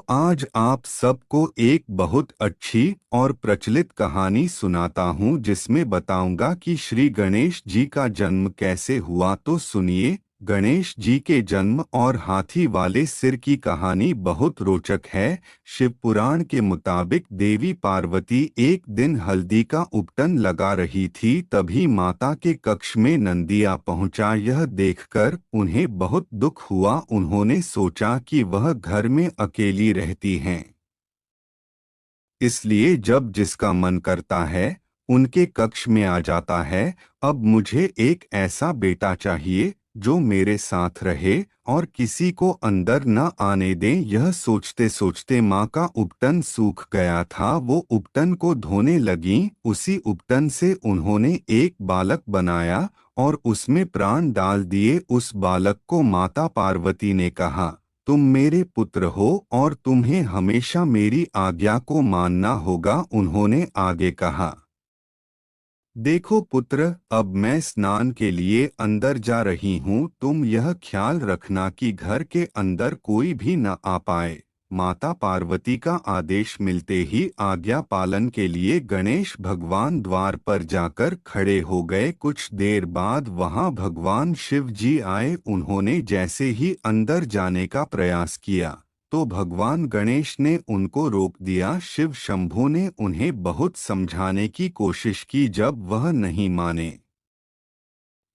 आज आप सबको एक बहुत अच्छी और प्रचलित कहानी सुनाता हूँ जिसमें बताऊंगा कि श्री गणेश जी का जन्म कैसे हुआ। तो सुनिए, गणेश जी के जन्म और हाथी वाले सिर की कहानी बहुत रोचक है। शिव पुराण के मुताबिक देवी पार्वती एक दिन हल्दी का उपटन लगा रही थी, तभी माता के कक्ष में नंदिया पहुंचा। यह देखकर उन्हें बहुत दुख हुआ। उन्होंने सोचा कि वह घर में अकेली रहती हैं, इसलिए जब जिसका मन करता है उनके कक्ष में आ जाता है। अब मुझे एक ऐसा बेटा चाहिए जो मेरे साथ रहे और किसी को अंदर न आने दें। यह सोचते सोचते माँ का उपटन सूख गया था। वो उपटन को धोने लगीं। उसी उपटन से उन्होंने एक बालक बनाया और उसमें प्राण डाल दिए। उस बालक को माता पार्वती ने कहा, तुम मेरे पुत्र हो और तुम्हें हमेशा मेरी आज्ञा को मानना होगा। उन्होंने आगे कहा, देखो पुत्र, अब मैं स्नान के लिए अंदर जा रही हूँ। तुम यह ख्याल रखना कि घर के अंदर कोई भी न आ पाए। माता पार्वती का आदेश मिलते ही आज्ञा पालन के लिए गणेश भगवान द्वार पर जाकर खड़े हो गए। कुछ देर बाद वहां भगवान शिव जी आए। उन्होंने जैसे ही अंदर जाने का प्रयास किया तो भगवान गणेश ने उनको रोक दिया। शिव शंभू ने उन्हें बहुत समझाने की कोशिश की। जब वह नहीं माने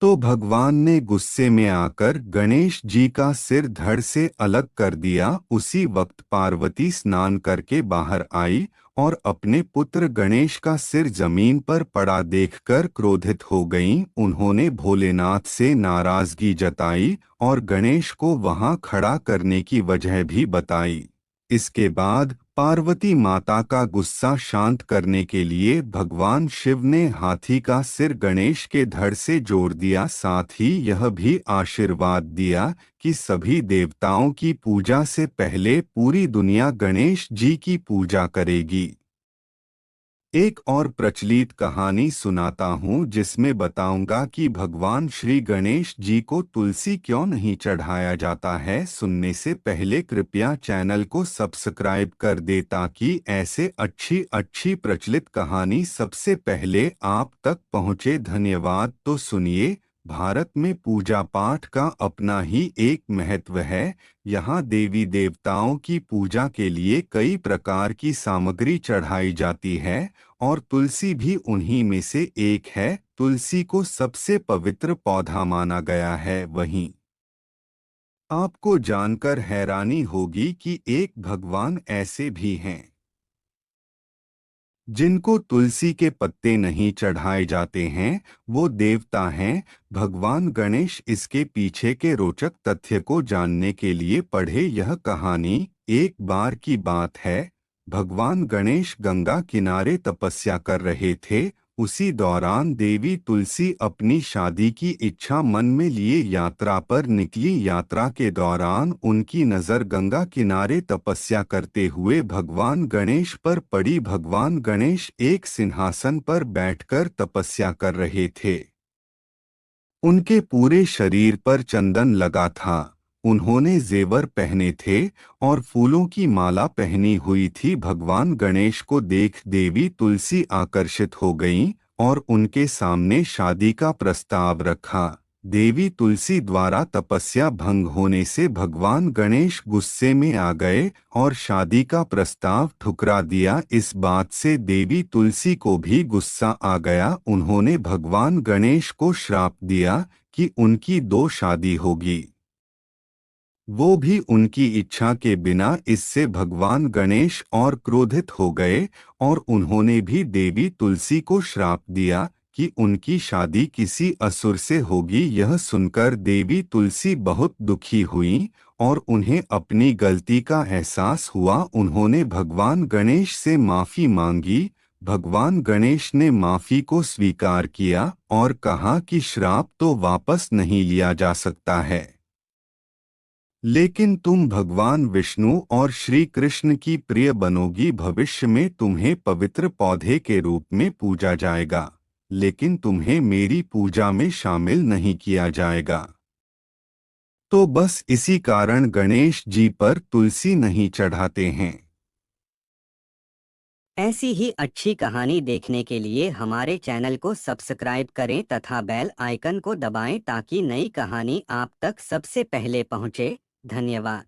तो भगवान ने गुस्से में आकर गणेश जी का सिर धड़ से अलग कर दिया। उसी वक्त पार्वती स्नान करके बाहर आई और अपने पुत्र गणेश का सिर जमीन पर पड़ा देखकर क्रोधित हो गईं। उन्होंने भोलेनाथ से नाराजगी जताई और गणेश को वहां खड़ा करने की वजह भी बताई। इसके बाद पार्वती माता का गुस्सा शांत करने के लिए भगवान शिव ने हाथी का सिर गणेश के धड़ से जोड़ दिया। साथ ही यह भी आशीर्वाद दिया कि सभी देवताओं की पूजा से पहले पूरी दुनिया गणेश जी की पूजा करेगी। एक और प्रचलित कहानी सुनाता हूँ जिसमें बताऊंगा कि भगवान श्री गणेश जी को तुलसी क्यों नहीं चढ़ाया जाता है। सुनने से पहले कृपया चैनल को सब्सक्राइब कर दे ताकि ऐसे अच्छी अच्छी प्रचलित कहानी सबसे पहले आप तक पहुँचे। धन्यवाद। तो सुनिए, भारत में पूजा पाठ का अपना ही एक महत्व है। यहाँ देवी देवताओं की पूजा के लिए कई प्रकार की सामग्री चढ़ाई जाती है और तुलसी भी उन्हीं में से एक है। तुलसी को सबसे पवित्र पौधा माना गया है। वहीं आपको जानकर हैरानी होगी कि एक भगवान ऐसे भी हैं जिनको तुलसी के पत्ते नहीं चढ़ाए जाते हैं। वो देवता हैं भगवान गणेश। इसके पीछे के रोचक तथ्य को जानने के लिए पढ़े यह कहानी। एक बार की बात है, भगवान गणेश गंगा किनारे तपस्या कर रहे थे। उसी दौरान देवी तुलसी अपनी शादी की इच्छा मन में लिए यात्रा पर निकली। यात्रा के दौरान उनकी नज़र गंगा किनारे तपस्या करते हुए भगवान गणेश पर पड़ी। भगवान गणेश एक सिंहासन पर बैठकर तपस्या कर रहे थे। उनके पूरे शरीर पर चंदन लगा था। उन्होंने जेवर पहने थे और फूलों की माला पहनी हुई थी। भगवान गणेश को देख देवी तुलसी आकर्षित हो गईं और उनके सामने शादी का प्रस्ताव रखा। देवी तुलसी द्वारा तपस्या भंग होने से भगवान गणेश गुस्से में आ गए और शादी का प्रस्ताव ठुकरा दिया। इस बात से देवी तुलसी को भी गुस्सा आ गया। उन्होंने भगवान गणेश को श्राप दिया कि उनकी दो शादी होगी, वो भी उनकी इच्छा के बिना। इससे भगवान गणेश और क्रोधित हो गए और उन्होंने भी देवी तुलसी को श्राप दिया कि उनकी शादी किसी असुर से होगी। यह सुनकर देवी तुलसी बहुत दुखी हुईं और उन्हें अपनी गलती का एहसास हुआ। उन्होंने भगवान गणेश से माफ़ी मांगी। भगवान गणेश ने माफ़ी को स्वीकार किया और कहा कि श्राप तो वापस नहीं लिया जा सकता है, लेकिन तुम भगवान विष्णु और श्री कृष्ण की प्रिय बनोगी। भविष्य में तुम्हें पवित्र पौधे के रूप में पूजा जाएगा, लेकिन तुम्हें मेरी पूजा में शामिल नहीं किया जाएगा। तो बस इसी कारण गणेश जी पर तुलसी नहीं चढ़ाते हैं। ऐसी ही अच्छी कहानी देखने के लिए हमारे चैनल को सब्सक्राइब करें तथा बेल आइकन को दबाएं ताकि नई कहानी आप तक सबसे पहले पहुंचे। धन्यवाद।